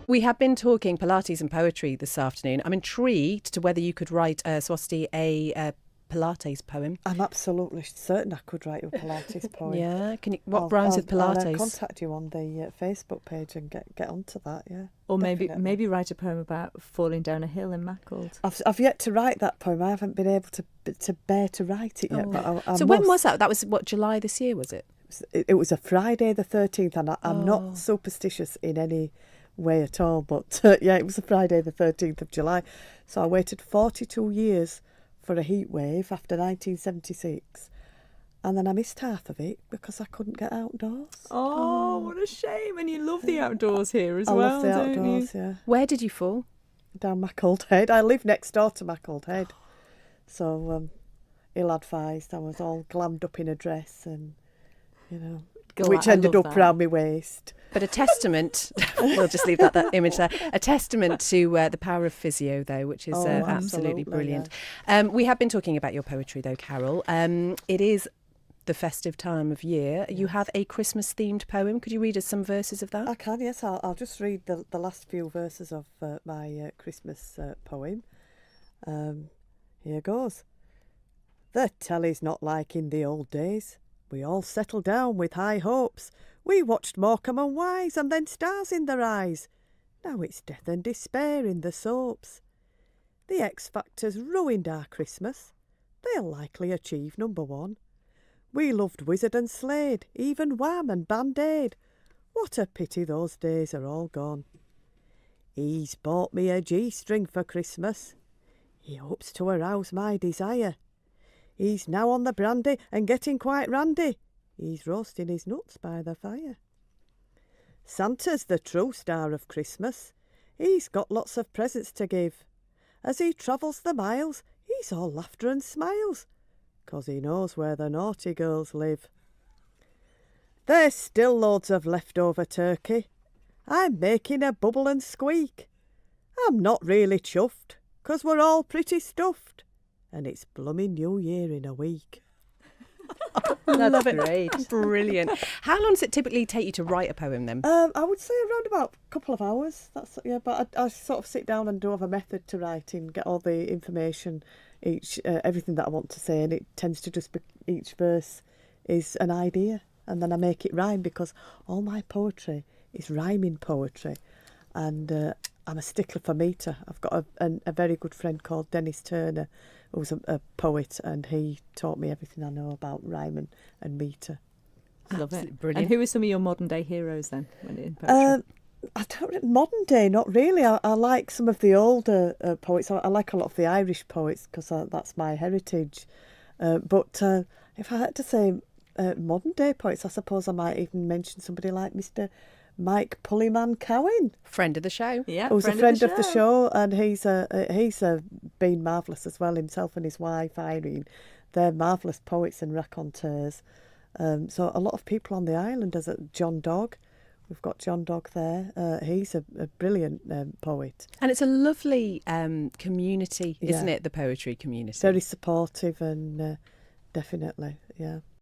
We have been talking Pilates and poetry this afternoon. I'm intrigued to whether you could write, Swasti, a Pilates poem. I'm absolutely certain I could write a Pilates poem. Yeah. What rhymes with Pilates? I'll contact you on the Facebook page and get onto that. Yeah. Or definitely. maybe write a poem about falling down a hill in Macclesfield. I've yet to write that poem. I haven't been able to bear to write it yet. Oh. But So when was that? That was what, July this year, was it? It was a Friday the 13th, and I'm not superstitious in any way at all. But yeah, it was a Friday the 13th of July. So I waited 42 years for a heat wave after 1976. And then I missed half of it because I couldn't get outdoors. Oh, what a shame. And you love the outdoors here as well, I love the don't outdoors, you? yeah. Where did you fall? Down Macclesfield. I live next door to Macclesfield. So ill-advised. I was all glammed up in a dress and, which ended up round my waist. But a testament, we'll just leave that image there, a testament to the power of physio, though, which is absolutely brilliant. Yeah. We have been talking about your poetry, though, Carol. It is the festive time of year. You have a Christmas-themed poem. Could you read us some verses of that? I can, yes. I'll just read the last few verses of my Christmas poem. Here goes. The telly's not like in the old days. We all settled down with high hopes. We watched Morecambe and Wise and then stars in their eyes. Now it's death and despair in the soaps. The X Factor's ruined our Christmas. They'll likely achieve number one. We loved Wizard and Slade, even Wham and Band-Aid. What a pity those days are all gone. He's bought me a G-string for Christmas. He hopes to arouse my desire. He's now on the brandy and getting quite randy. He's roasting his nuts by the fire. Santa's the true star of Christmas. He's got lots of presents to give. As he travels the miles, he's all laughter and smiles, 'cause he knows where the naughty girls live. There's still loads of leftover turkey. I'm making a bubble and squeak. I'm not really chuffed, 'cause we're all pretty stuffed. And it's blooming New Year in a week. Love it. Great. Brilliant. How long does it typically take you to write a poem then? I would say around about a couple of hours. But I sort of sit down and do have a method to writing, get all the information, everything that I want to say, and it tends to just be each verse is an idea, and then I make it rhyme because all my poetry is rhyming poetry, and I'm a stickler for metre. I've got a very good friend called Dennis Turner, who's a poet, and he taught me everything I know about rhyme and metre. Love it. Brilliant. And who are some of your modern day heroes then in poetry? Modern day, not really. I like some of the older poets. I like a lot of the Irish poets because that's my heritage. But if I had to say modern day poets, I suppose I might even mention somebody like Mr. Mike Pullyman Cowan, Friend of the show. Yeah, who's a friend of the show, and he's been marvellous as well. Himself and his wife Irene, they're marvellous poets and raconteurs. So a lot of people on the island, there's John Dog. We've got John Dog there. He's a brilliant poet. And it's a lovely community, isn't it? The poetry community. Very supportive and definitely, yeah.